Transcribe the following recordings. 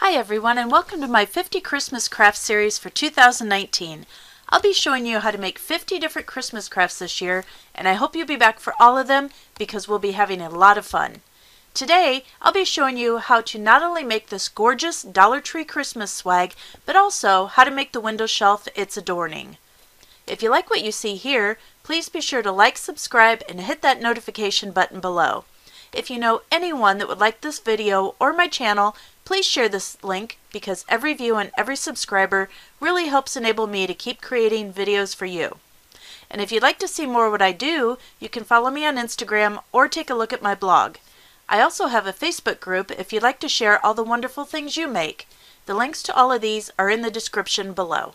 Hi everyone, and welcome to my 50 Christmas Crafts series for 2019. I'll be showing you how to make 50 different Christmas crafts this year, and I hope you'll be back for all of them because we'll be having a lot of fun. Today, I'll be showing you how to not only make this gorgeous Dollar Tree Christmas swag, but also how to make the window shelf it's adorning. If you like what you see here, please be sure to like, subscribe, and hit that notification button below. If you know anyone that would like this video or my channel, please share this link because every view and every subscriber really helps enable me to keep creating videos for you. And if you'd like to see more of what I do, you can follow me on Instagram or take a look at my blog. I also have a Facebook group if you'd like to share all the wonderful things you make. The links to all of these are in the description below.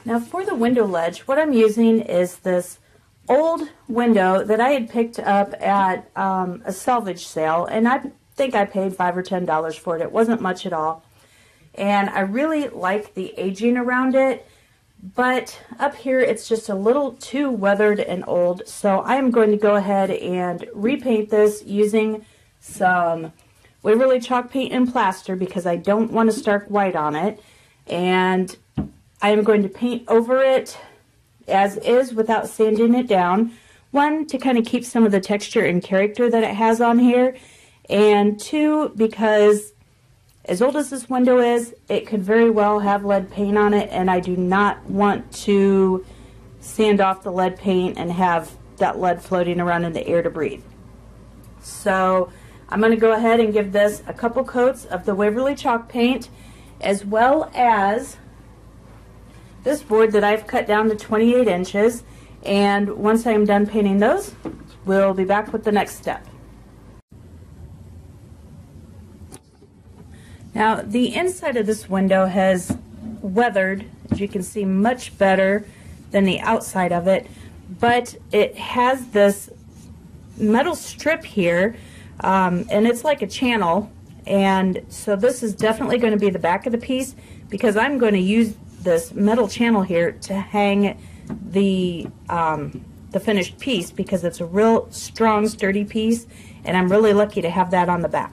Now for the window ledge, what I'm using is this old window that I had picked up at a salvage sale, and I think I paid $5 or $10 for it. It wasn't much at all. And I really like the aging around it, but up here it's just a little too weathered and old, so I am going to go ahead and repaint this using some Waverly chalk paint and plaster because I don't want to start white on it. And I am going to paint over it as is without sanding it down. One, to kind of keep some of the texture and character that it has on here. And two, because as old as this window is, it could very well have lead paint on it, and I do not want to sand off the lead paint and have that lead floating around in the air to breathe. So I'm going to go ahead and give this a couple coats of the Waverly chalk paint, as well as this board that I've cut down to 28 inches, and once I am done painting those, we'll be back with the next step. Now the inside of this window has weathered, as you can see, much better than the outside of it, but it has this metal strip here, and it's like a channel, and so this is definitely going to be the back of the piece because I'm going to use this metal channel here to hang the finished piece because it's a real strong, sturdy piece, and I'm really lucky to have that on the back.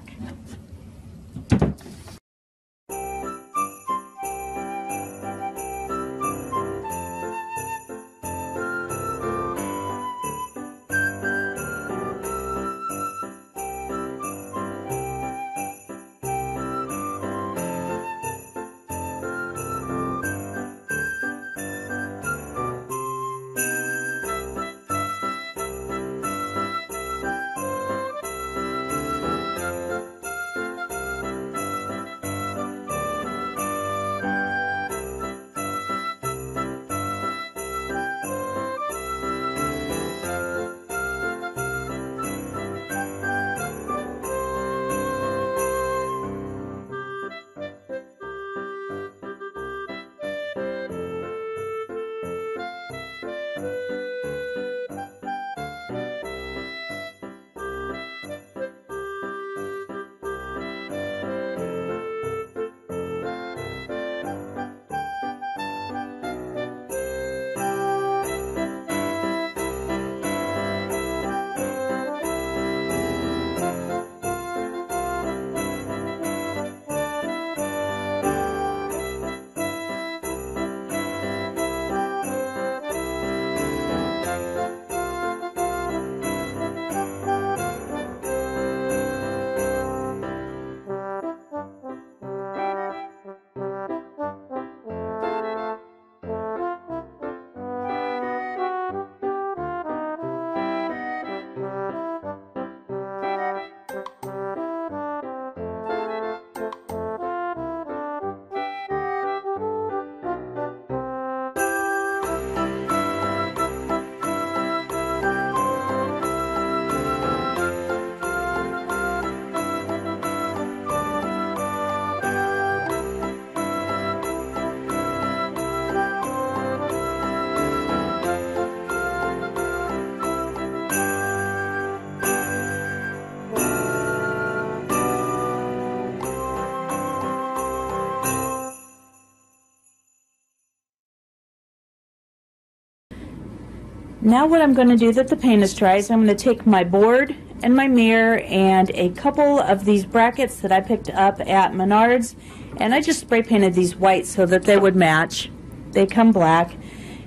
Now what I'm going to do that the paint is dry is I'm going to take my board and my mirror and a couple of these brackets that I picked up at Menards, and I just spray painted these white so that they would match. They come black,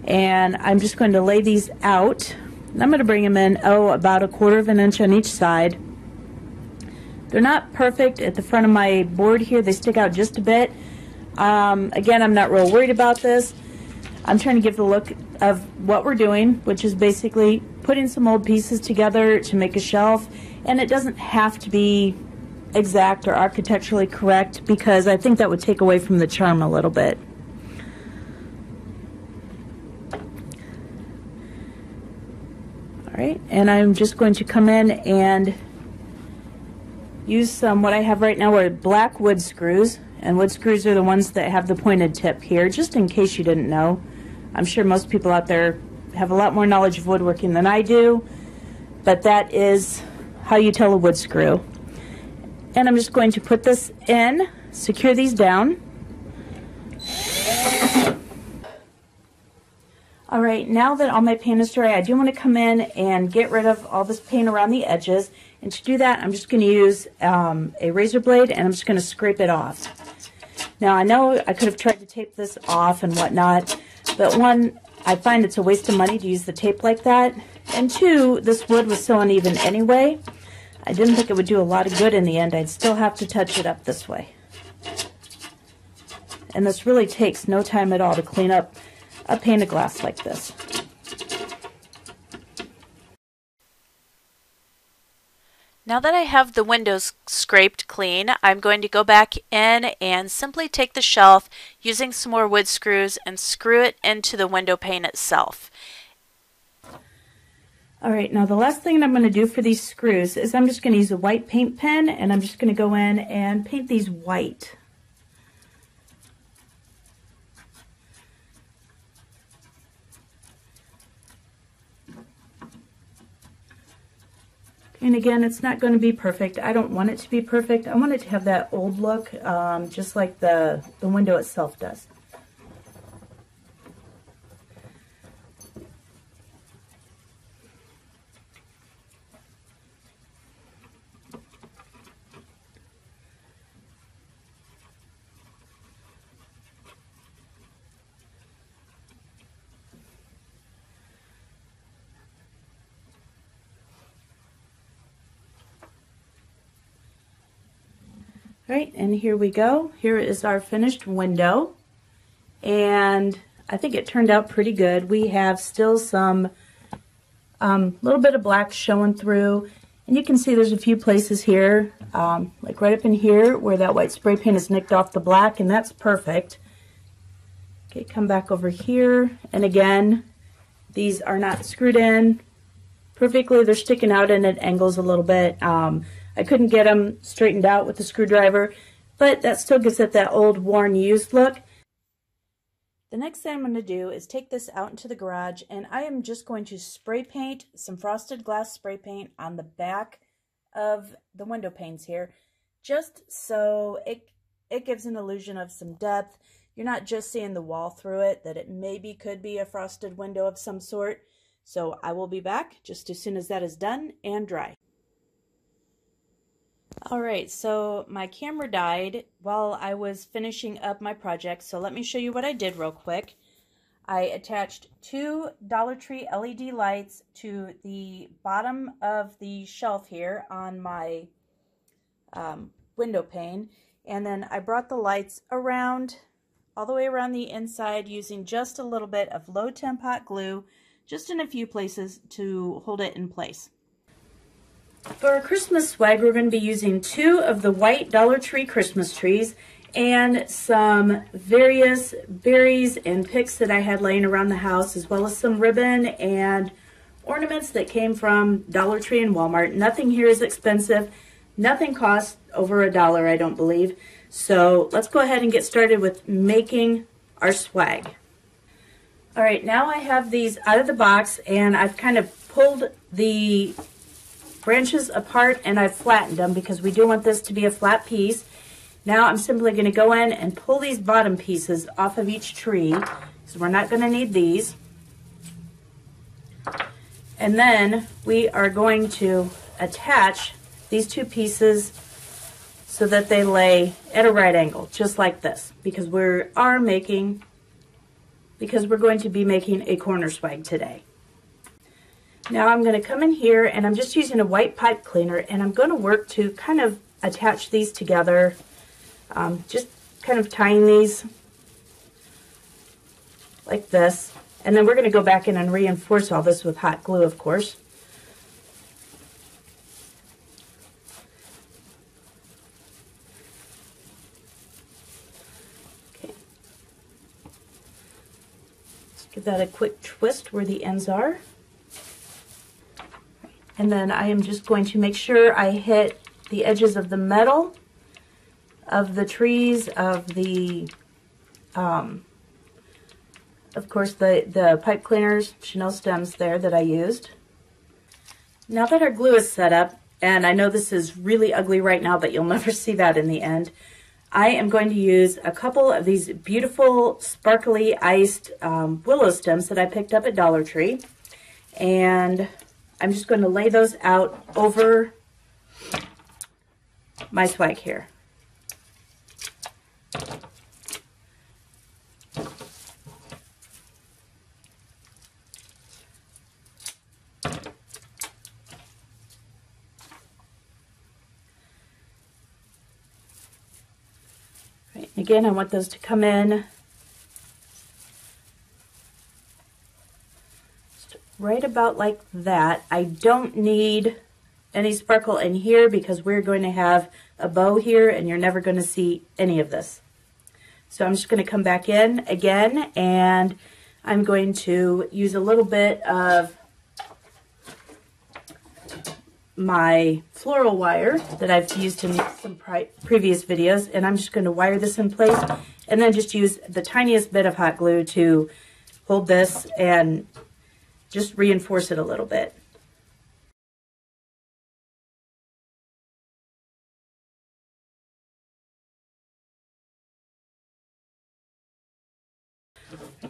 and I'm just going to lay these out. I'm going to bring them in, about 1/4 of an inch on each side. They're not perfect at the front of my board here. They stick out just a bit. Again, I'm not real worried about this. I'm trying to give the look of what we're doing, which is basically putting some old pieces together to make a shelf, and it doesn't have to be exact or architecturally correct because I think that would take away from the charm a little bit. All right, and I'm just going to come in and use some, what I have right now are black wood screws, and wood screws are the ones that have the pointed tip here, just in case you didn't know. I'm sure most people out there have a lot more knowledge of woodworking than I do, but that is how you tell a wood screw. And I'm just going to put this in, secure these down. All right, now that all my paint is dry, I do want to come in and get rid of all this paint around the edges. And to do that, I'm just going to use a razor blade, and I'm just going to scrape it off. Now, I know I could have tried to tape this off and whatnot, but one, I find it's a waste of money to use the tape like that. And two, this wood was so uneven anyway, I didn't think it would do a lot of good in the end. I'd still have to touch it up this way. And this really takes no time at all to clean up a pane of glass like this. Now that I have the windows scraped clean, I'm going to go back in and simply take the shelf using some more wood screws and screw it into the window pane itself. Alright, now the last thing I'm going to do for these screws is I'm just going to use a white paint pen, and I'm just going to go in and paint these white. And again, it's not going to be perfect. I don't want it to be perfect. I want it to have that old look, just like the window itself does. Right, and here we go. Here is our finished window, and I think it turned out pretty good. We have still some little bit of black showing through, and you can see there's a few places here, like right up in here where that white spray paint has nicked off the black, and that's perfect. Okay, come back over here, and again, these are not screwed in perfectly. They're sticking out and at angles a little bit. I couldn't get them straightened out with the screwdriver, but that still gives it that old, worn, used look. The next thing I'm going to do is take this out into the garage, and I am just going to spray paint some frosted glass spray paint on the back of the window panes here, just so it gives an illusion of some depth. You're not just seeing the wall through it, that it maybe could be a frosted window of some sort. So I will be back just as soon as that is done and dry. Alright, so my camera died while I was finishing up my project, so let me show you what I did real quick. I attached two Dollar Tree LED lights to the bottom of the shelf here on my window pane, and then I brought the lights around, all the way around the inside using just a little bit of low temp hot glue, just in a few places to hold it in place. For our Christmas swag, we're going to be using two of the white Dollar Tree Christmas trees and some various berries and picks that I had laying around the house, as well as some ribbon and ornaments that came from Dollar Tree and Walmart. Nothing here is expensive. Nothing costs over $1, I don't believe. So let's go ahead and get started with making our swag. All right, now I have these out of the box, and I've kind of pulled the branches apart and I've flattened them because we do want this to be a flat piece. Now I'm simply going to go in and pull these bottom pieces off of each tree, because we're not going to need these. And then we are going to attach these two pieces so that they lay at a right angle, just like this, because we're going to be making a corner swag today. Now I'm going to come in here and I'm just using a white pipe cleaner, and I'm going to work to kind of attach these together, just kind of tying these like this. And then we're going to go back in and reinforce all this with hot glue, of course. Okay. Let's give that a quick twist where the ends are. And then I am just going to make sure I hit the edges of the metal, of the trees, of the, of course, the pipe cleaners, Chanel stems there that I used. Now that our glue is set up, and I know this is really ugly right now, but you'll never see that in the end, I am going to use a couple of these beautiful sparkly iced willow stems that I picked up at Dollar Tree. And I'm just going to lay those out over my swag here. Right, again, I want those to come in right about like that. I don't need any sparkle in here because we're going to have a bow here and you're never going to see any of this. So I'm just going to come back in again, and I'm going to use a little bit of my floral wire that I've used in some previous videos, and I'm just going to wire this in place and then just use the tiniest bit of hot glue to hold this and just reinforce it a little bit.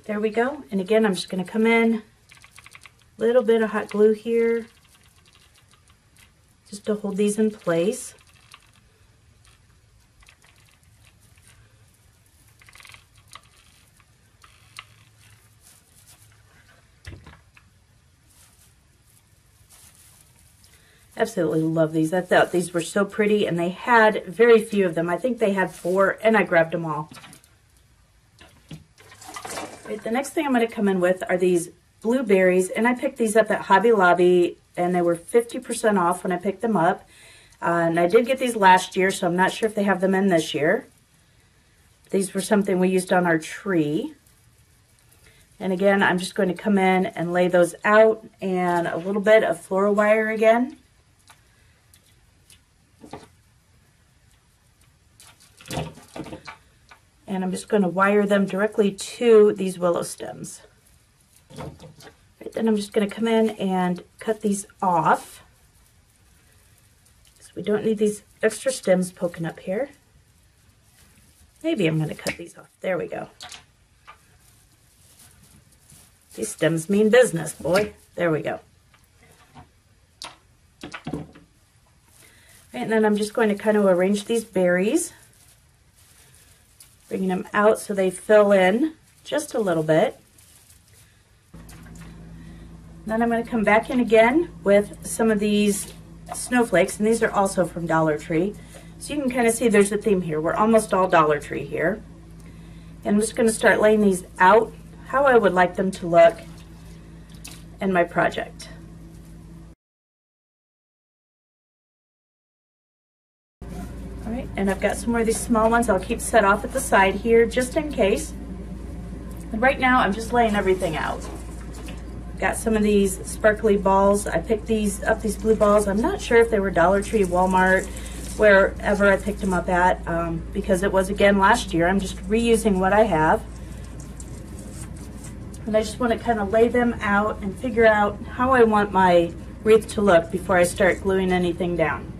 There we go. And again, I'm just going to come in, a little bit of hot glue here, just to hold these in place. Absolutely love these. I thought these were so pretty, and they had very few of them. I think they had 4, and I grabbed them all. Right, the next thing I'm going to come in with are these blueberries, and I picked these up at Hobby Lobby, and they were 50% off when I picked them up. And I did get these last year, so I'm not sure if they have them in this year. These were something we used on our tree. And again, I'm just going to come in and lay those out, and a little bit of floral wire again. And I'm just going to wire them directly to these willow stems. Right, then I'm just going to come in and cut these off, so we don't need these extra stems poking up here. Maybe I'm going to cut these off. There we go. These stems mean business, boy. There we go. Right, and then I'm just going to kind of arrange these berries, bringing them out so they fill in just a little bit. Then I'm going to come back in again with some of these snowflakes, and these are also from Dollar Tree. So you can kind of see there's a theme here. We're almost all Dollar Tree here. And I'm just going to start laying these out how I would like them to look in my project. All right, and I've got some more of these small ones I'll keep set off at the side here just in case. And right now I'm just laying everything out. Got some of these sparkly balls. I picked these up, these blue balls. I'm not sure if they were Dollar Tree, Walmart, wherever I picked them up at, because it was again last year. I'm just reusing what I have. And I just want to kind of lay them out and figure out how I want my wreath to look before I start gluing anything down.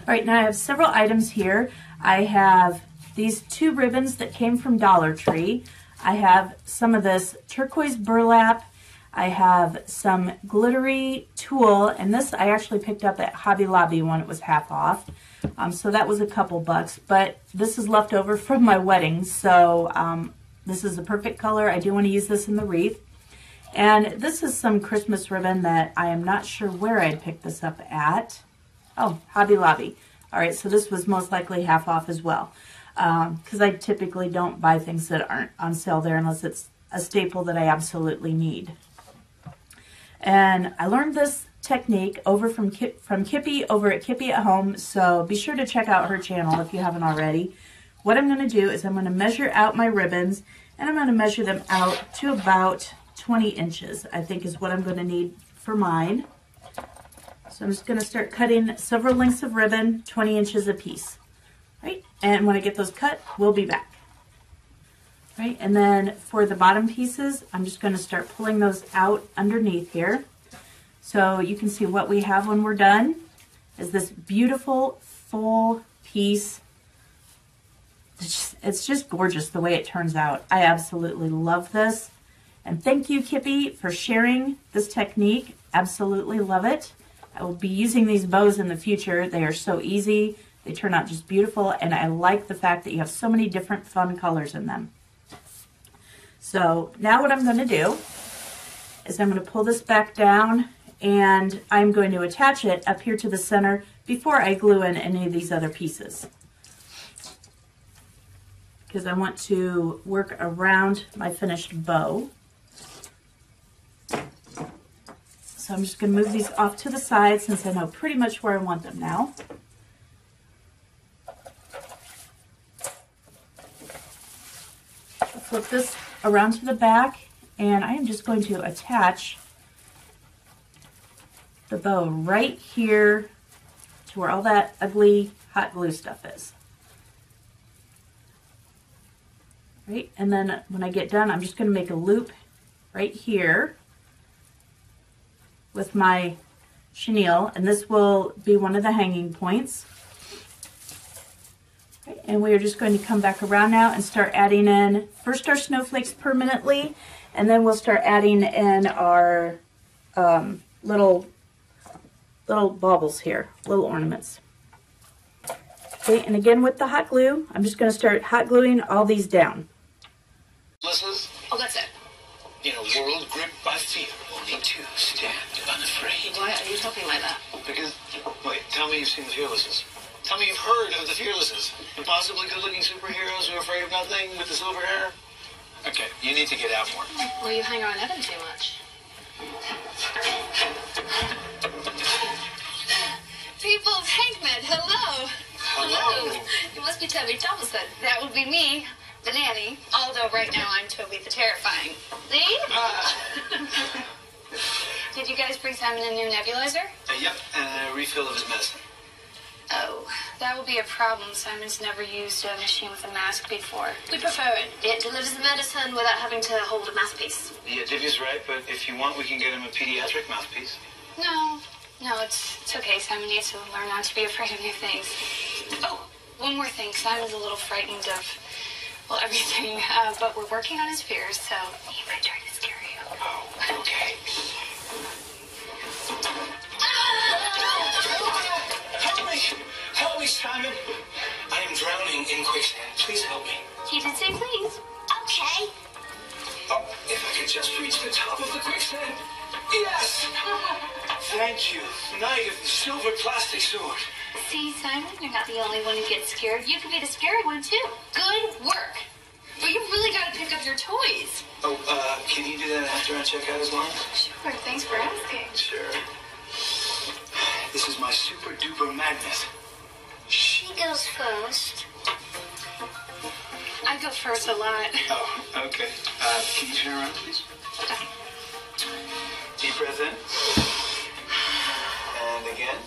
All right, now I have several items here. I have these 2 ribbons that came from Dollar Tree. I have some of this turquoise burlap. I have some glittery tulle, and this I actually picked up at Hobby Lobby when it was half off. So that was a couple bucks, but this is left over from my wedding, so this is a perfect color. I do want to use this in the wreath. And this is some Christmas ribbon that I am not sure where I picked this up at. Oh, Hobby Lobby. All right, so this was most likely half off as well, because I typically don't buy things that aren't on sale there unless it's a staple that I absolutely need. And I learned this technique over from Kippy over at Kippy at Home, so be sure to check out her channel if you haven't already. What I'm going to do is I'm going to measure out my ribbons, and I'm going to measure them out to about 20 inches, I think is what I'm going to need for mine. So I'm just going to start cutting several lengths of ribbon, 20 inches a piece. Right? And when I get those cut, we'll be back. Right? And then for the bottom pieces, I'm just going to start pulling those out underneath here. So you can see what we have when we're done is this beautiful full piece. It's just gorgeous the way it turns out. I absolutely love this. And thank you, Kippy, for sharing this technique. Absolutely love it. I will be using these bows in the future. They are so easy. They turn out just beautiful, and I like the fact that you have so many different fun colors in them. So now what I'm going to do is I'm going to pull this back down, and I'm going to attach it up here to the center before I glue in any of these other pieces, because I want to work around my finished bow. So I'm just going to move these off to the side since I know pretty much where I want them now. I'll flip this around to the back, and I am just going to attach the bow right here to where all that ugly hot glue stuff is. Right, and then when I get done, I'm just going to make a loop right here with my chenille, and this will be one of the hanging points. Okay, and we are just going to come back around now and start adding in first our snowflakes permanently, and then we'll start adding in our little baubles here, little ornaments. Okay, and again with the hot glue, I'm just going to start hot gluing all these down. Oh, that's it. In a world gripped by fear, only 2 stand unafraid. Why are you talking like that? Because, wait, tell me you've seen the Fearlesses. Tell me you've heard of the Fearlesses. Impossibly good-looking superheroes who are afraid of nothing with the silver hair. Okay, you need to get out more. Well, you hang around Evan too much. People of Hankman, hello. Hello. You must be Toby Thompson. That would be me, the nanny. Although right now I'm Toby the Terrifying. See? Did you guys bring Simon a new nebulizer? Yep, and a refill of his medicine. Oh, that will be a problem. Simon's never used a machine with a mask before. We prefer it. It delivers the medicine without having to hold a mouthpiece. Yeah, Divya's right, but if you want, we can get him a pediatric mouthpiece. No, it's okay. Simon needs to learn not to be afraid of new things. Oh, one more thing. Simon's a little frightened of, well, everything, but we're working on his fears, so he might try to scare you. Oh, okay. Help me, Simon. I am drowning in quicksand. Please help me. He did say please. Okay. Oh, if I could just reach the top of the quicksand. Yes! Thank you, Knight of the Silver Plastic Sword. See, Simon, you're not the only one who gets scared. You can be the scary one, too. Good work. But you really got to pick up your toys. Oh, can you do that after I check out his line? Sure, thanks for asking. Sure. This is my super duper magnet. She goes first. I go first a lot. Oh, okay. Can you turn around, please? Deep breath in. And again.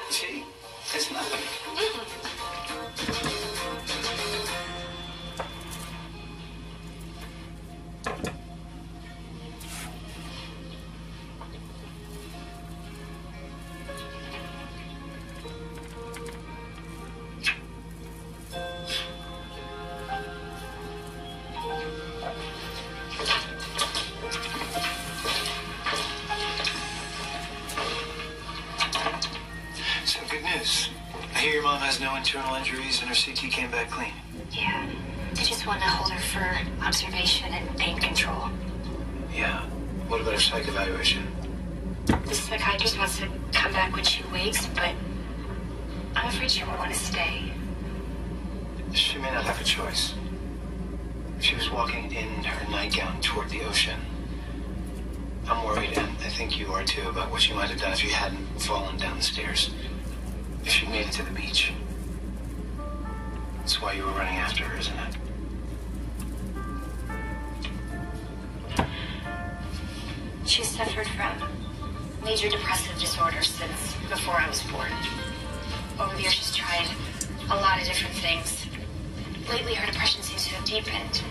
See? It's nothing. news. I hear your mom has no internal injuries and her CT came back clean. Yeah. They just want to hold her for observation and pain control. Yeah. What about her psych evaluation? The psychiatrist wants to come back when she wakes, but I'm afraid she won't want to stay. She may not have a choice. She was walking in her nightgown toward the ocean. I'm worried, and I think you are too, about what she might have done if she hadn't fallen down the stairs. If she made it to the beach. That's why you were running after her, isn't it? She suffered from major depressive disorder since before I was born. Over the years, she's tried a lot of different things. Lately, her depression seems to have deepened.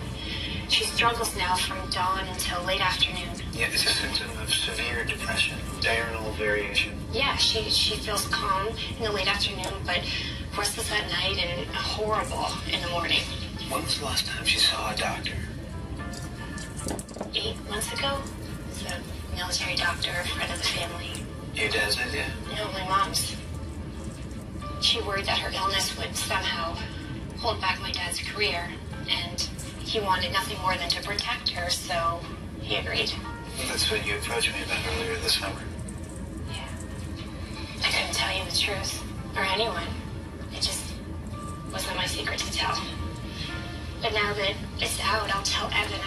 She struggles now from dawn until late afternoon. Yeah, it's a symptom of severe depression, diurnal variation. Yeah, she feels calm in the late afternoon, but restless at night and horrible in the morning. When was the last time she saw a doctor? 8 months ago, the military doctor, a friend of the family. Your dad's idea? No, my mom's. She worried that her illness would somehow hold back my dad's career, and he wanted nothing more than to protect her, so he agreed. That's what you approached me about earlier this summer. Yeah. I couldn't tell you the truth, or anyone. It just wasn't my secret to tell. But now that it's out, I'll tell Evan.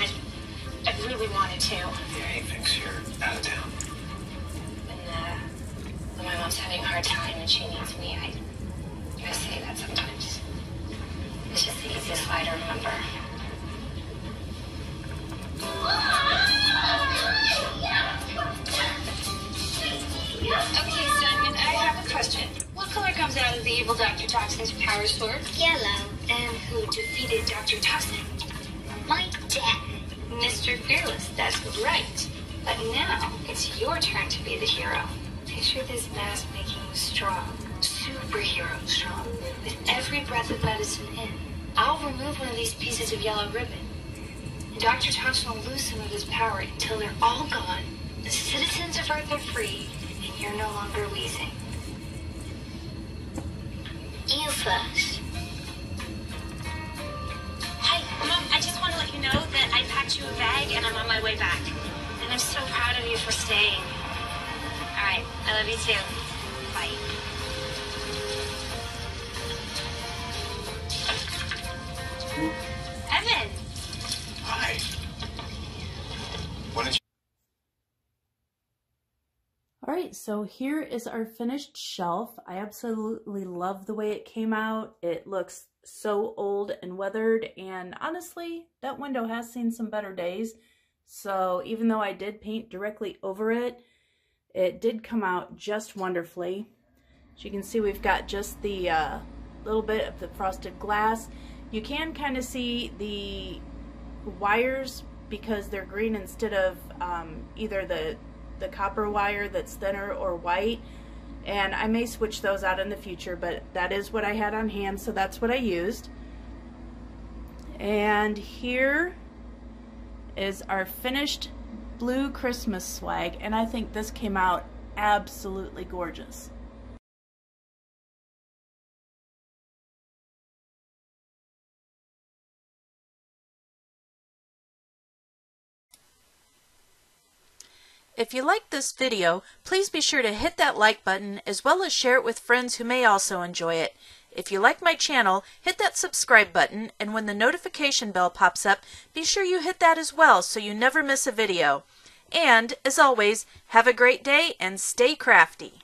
I really wanted to. Yeah, he thinks you're out of town. When my mom's having a hard time and she needs me, I say that sometimes. It's just the easiest lie to remember. Okay, Simon, I have a question. What color comes out of the evil Dr. Toxin's power sword? Yellow. And who defeated Dr. Toxin? My dad. Mr. Fearless, that's right. But now, it's your turn to be the hero. Picture this mask making you strong. Superhero strong. With every breath of medicine in. I'll remove one of these pieces of yellow ribbon. And Dr. Thompson will lose some of his power until they're all gone. The citizens of Earth are free, and you're no longer wheezing. You first. Hi, Mom, I just want to let you know that I packed you a bag and I'm on my way back. And I'm so proud of you for staying. All right, I love you too. Bye. Evan! Hi. When did you... Alright, so here is our finished shelf. I absolutely love the way it came out. It looks so old and weathered, and honestly, that window has seen some better days. So even though I did paint directly over it, it did come out just wonderfully. As you can see, we've got just the little bit of the frosted glass. You can kind of see the wires because they're green instead of either the copper wire that's thinner or white. And I may switch those out in the future, but that is what I had on hand, so that's what I used. And here is our finished blue Christmas swag, and I think this came out absolutely gorgeous. If you liked this video, please be sure to hit that like button as well as share it with friends who may also enjoy it. If you like my channel, hit that subscribe button, and when the notification bell pops up, be sure you hit that as well so you never miss a video. And, as always, have a great day and stay crafty.